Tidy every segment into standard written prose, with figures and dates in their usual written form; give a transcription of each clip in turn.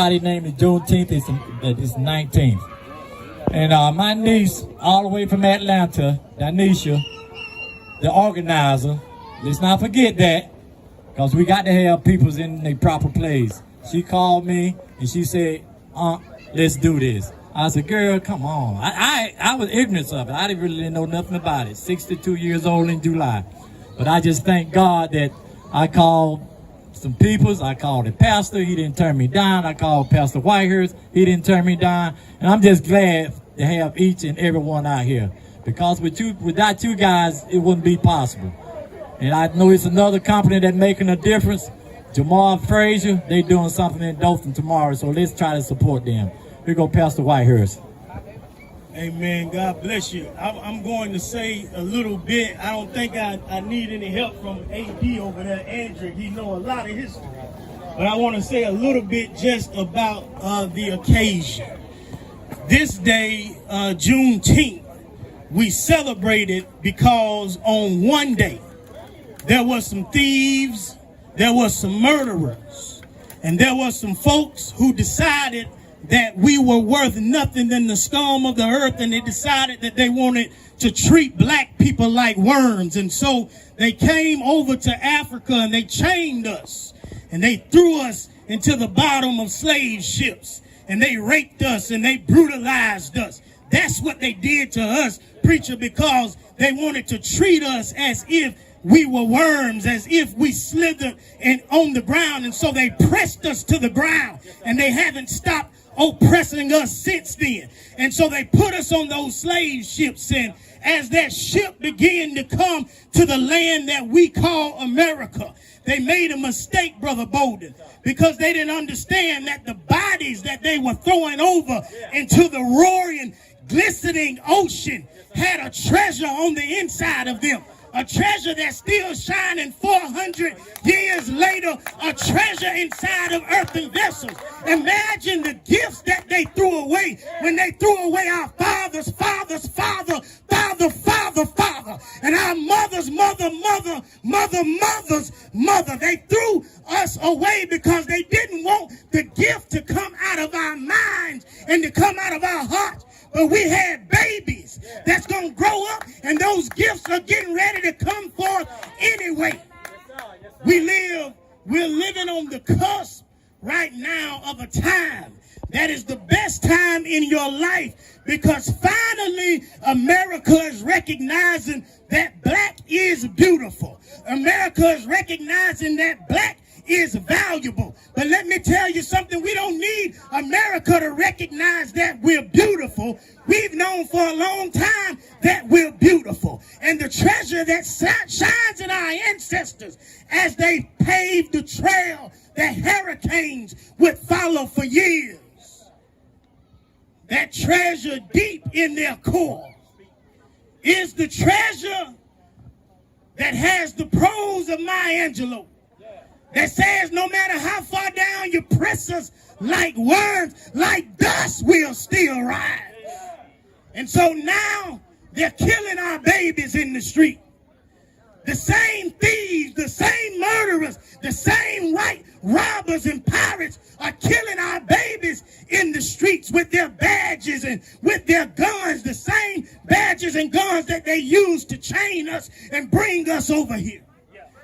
Somebody named it June-Teenth. It's 19th. And my niece, all the way from Atlanta, Danisha, the organizer, let's not forget that, because we got to have peoples in their proper place. She called me and she said, let's do this. I said, girl, come on. I was ignorant of it. I didn't really know nothing about it. 62 years old in July. But I just thank God that I called some peoples. I called the pastor. He didn't turn me down. I called Pastor Whitehurst. He didn't turn me down. And I'm just glad to have each and every one out here. Because without you guys, it wouldn't be possible. And I know it's another company that's making a difference. Jamal Frazier, they doing something in Dothan tomorrow. So let's try to support them. Here go Pastor Whitehurst. Amen. God bless you. I'm going to say a little bit. I don't think I need any help from AD over there, Andrew. He know a lot of history. But I want to say a little bit just about the occasion. This day, June-Teenth, we celebrated because on one day, there were some thieves, there were some murderers, and there were some folks who decided that we were worth nothing than the scum of the earth, and they decided that they wanted to treat black people like worms. And so they came over to Africa and they chained us and they threw us into the bottom of slave ships and they raped us and they brutalized us. That's what they did to us, preacher, because they wanted to treat us as if we were worms, as if we slithered on the ground. And so they pressed us to the ground and they haven't stopped oppressing us since then. And so they put us on those slave ships, and as that ship began to come to the land that we call America, they made a mistake, Brother Bolden, because they didn't understand that the bodies that they were throwing over into the roaring, glistening ocean had a treasure on the inside of them. A treasure that's still shining 400 years later, a treasure inside of earthen vessels. Imagine the gifts that they threw away when they threw away our father's father, and our mother's mother. They threw us away because they didn't want the gift to come out of our minds and to come out of our hearts. But we had babies that's going to grow up, and those gifts are getting ready to come forth anyway. We're living on the cusp right now of a time that is the best time in your life, because finally America is recognizing that black is beautiful. America is recognizing that black is valuable. But let me tell you something, we don't need America to recognize that we're beautiful. We've known for a long time that we're beautiful. And the treasure that shines in our ancestors as they paved the trail that hurricanes would follow for years, that treasure deep in their core is the treasure that has the prose of Maya Angelou, that says no matter how far down you press us like worms, like dust we'll still rise. And so now they're killing our babies in the street. The same thieves, the same murderers, the same white robbers and pirates are killing our babies in the streets with their badges and with their guns, the same badges and guns that they use to chain us and bring us over here.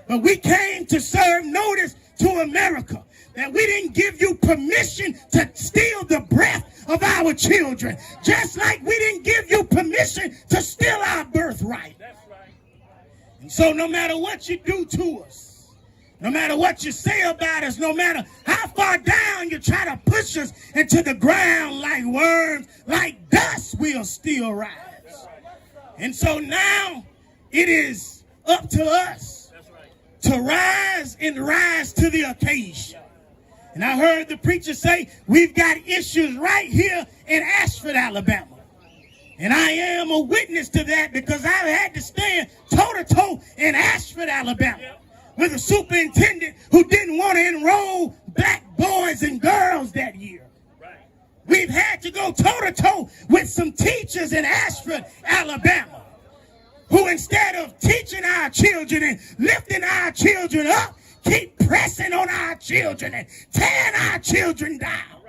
But we came to serve notice to America that we didn't give you permission to steal the breath of our children, just like we didn't give you permission to steal our birthright. And so no matter what you do to us, no matter what you say about us, no matter how far down you try to push us into the ground like worms, like dust, we'll still rise. And so now it is up to us to rise and rise to the occasion. And I heard the preacher say, we've got issues right here in Ashford, Alabama. And I am a witness to that, because I've had to stand toe-to-toe in Ashford, Alabama, with a superintendent who didn't want to enroll black boys and girls that year. We've had to go toe-to-toe with some teachers in Ashford, Alabama, who instead of teaching our children and lifting our children up, keep pressing on our children and tearing our children down.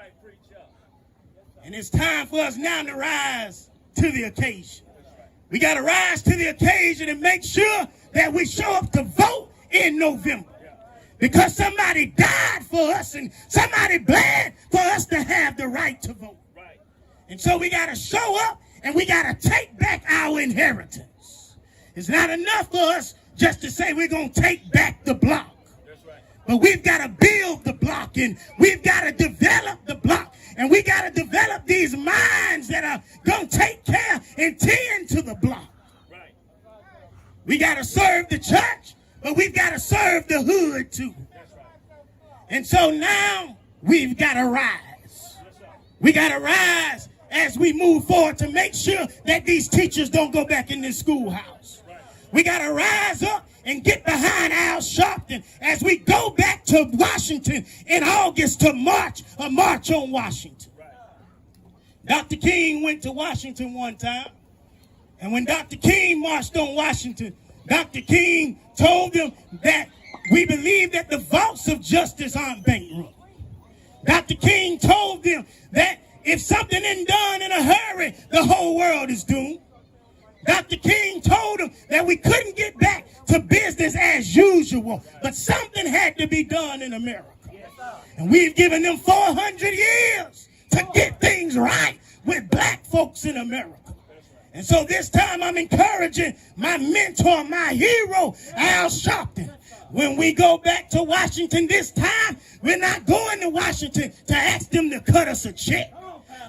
And it's time for us now to rise to the occasion. We got to rise to the occasion and make sure that we show up to vote in November. Because somebody died for us and somebody bled for us to have the right to vote. And so we got to show up and we got to take back our inheritance. It's not enough for us just to say we're going to take back the block. But we've got to build the block and we've got to develop the block. And we got to develop these minds that are going to take care and tend to the block. We got to serve the church, but we've got to serve the hood too. And so now we've got to rise. We got to rise as we move forward to make sure that these teachers don't go back in this schoolhouse. We got to rise up and get behind Al Sharpton as we go back to Washington in August to march, a march on Washington. Dr. King went to Washington one time, and when Dr. King marched on Washington, Dr. King told them that we believe that the vaults of justice aren't bankrupt. Dr. King told them that if something isn't done in a hurry, the whole world is doomed. Dr. King told them that we couldn't get back to business as usual, but something had to be done in America. And we've given them 400 years to get things right with black folks in America. And so this time I'm encouraging my mentor, my hero, Al Sharpton. When we go back to Washington this time, we're not going to Washington to ask them to cut us a check.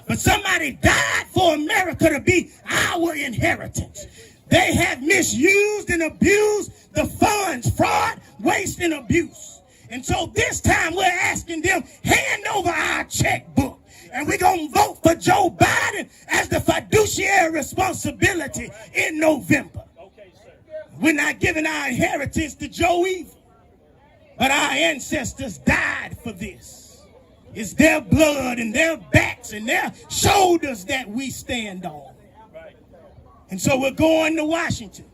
But somebody died for America to be our inheritance. They have misused and abused the funds, fraud, waste, and abuse. And so this time we're asking them, hand over our checkbook. And we're going to vote for Joe Biden as the fiduciary responsibility in November. We're not giving our inheritance to Joe either. But our ancestors died for this. It's their blood and their backs and their shoulders that we stand on. And so we're going to Washington.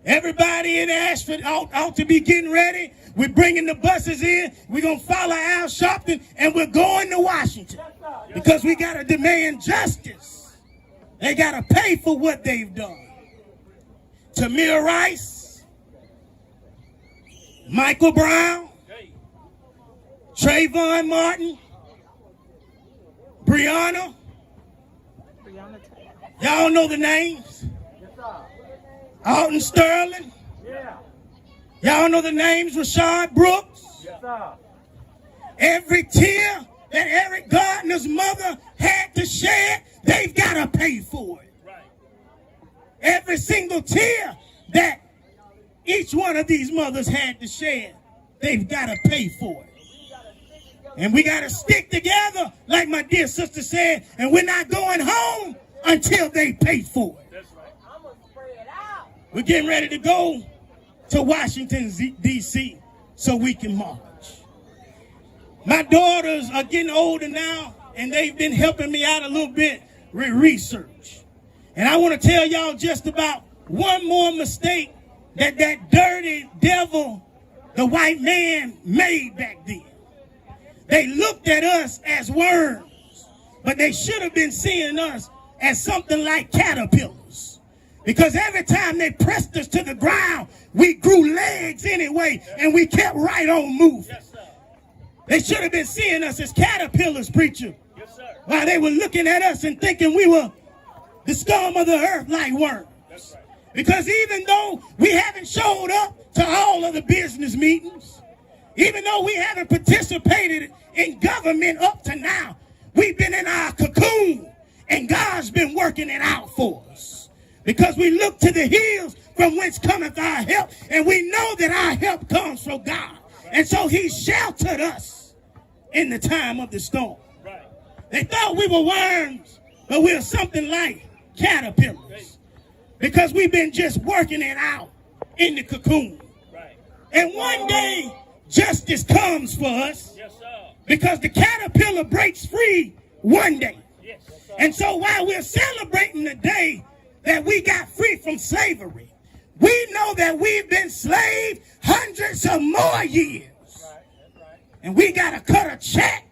Everybody in Ashford ought to be getting ready. We're bringing the buses in. We're going to follow Al Sharpton, and we're going to Washington because we got to demand justice. They got to pay for what they've done. Tamir Rice, Michael Brown, Trayvon Martin, Breonna. Y'all know the names. Alton Sterling. Y'all know the names. Rashad Brooks. Every tear that Eric Gardner's mother had to shed, they've got to pay for it. Every single tear that each one of these mothers had to shed, they've got to pay for it. And we got to stick together, like my dear sister said, and we're not going home until they pay for it. We're getting ready to go to Washington, D.C. so we can march. My daughters are getting older now, and they've been helping me out a little bit with research. And I want to tell y'all just about one more mistake that dirty devil, the white man, made back then. They looked at us as worms, but they should have been seeing us as something like caterpillars. Because every time they pressed us to the ground, we grew legs anyway, and we kept right on moving. Yes, they should have been seeing us as caterpillars, preacher. Yes, sir. While they were looking at us and thinking we were the scum of the earth like worms. That's right. Because even though we haven't showed up to all of the business meetings, even though we haven't participated in government up to now, we've been in our cocoon, and God's been working it out for us. Because we look to the hills from whence cometh our help, and we know that our help comes from God. And so he sheltered us in the time of the storm. They thought we were worms, but we're something like caterpillars. Because we've been just working it out in the cocoon. And one day, justice comes for us. Because the caterpillar breaks free one day. And so while we're celebrating the day that we got free from slavery, we know that we've been slaves hundreds of more years. And we got to cut a check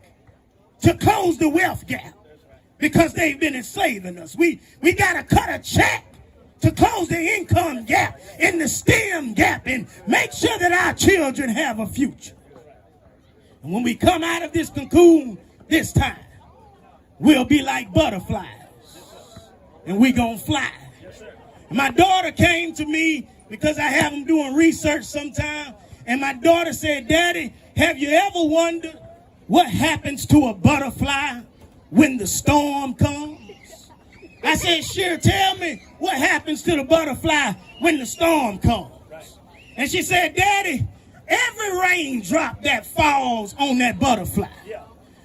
to close the wealth gap. because they've been enslaving us. We got to cut a check to close the income gap and the STEM gap and make sure that our children have a future. And when we come out of this cocoon this time, we'll be like butterflies and we gonna fly. And my daughter came to me because I have them doing research sometime, and my daughter said, "Daddy, have you ever wondered what happens to a butterfly when the storm comes?" I said, "Sure, tell me what happens to the butterfly when the storm comes." And she said, "Daddy, every raindrop that falls on that butterfly,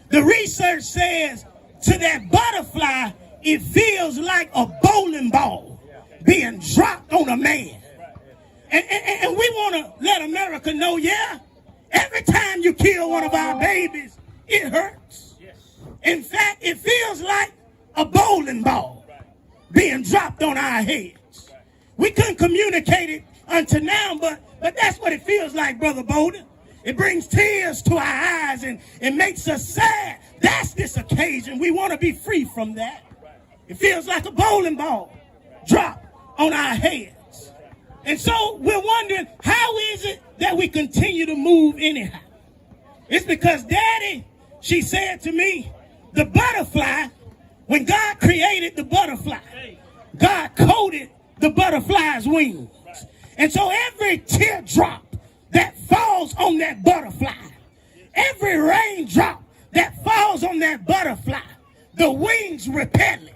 the research says to that butterfly, it feels like a bowling ball being dropped on a man." And we want to let America know, yeah, every time you kill one of our babies, it hurts. In fact, it feels like a bowling ball being dropped on our heads. We couldn't communicate it until now, but that's what it feels like, Brother Bowden. It brings tears to our eyes and it makes us sad. That's this occasion. We want to be free from that. It feels like a bowling ball dropped on our heads. And so we're wondering, how is it that we continue to move anyhow? It's because, Daddy, she said to me, the butterfly, when God created the butterfly, God coated the butterfly's wings. And so every teardrop that falls on that butterfly, every raindrop that falls on that butterfly, the wings repel it.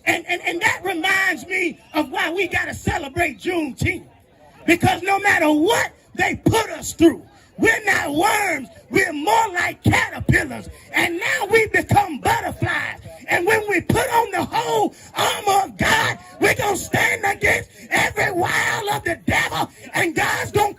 And that reminds me of why we got to celebrate June-Teenth. Because no matter what they put us through, we're not worms. We're more like caterpillars. And now we become butterflies. And when we put on the whole armor of God, we're going to stand against every wile of the devil. And God's going to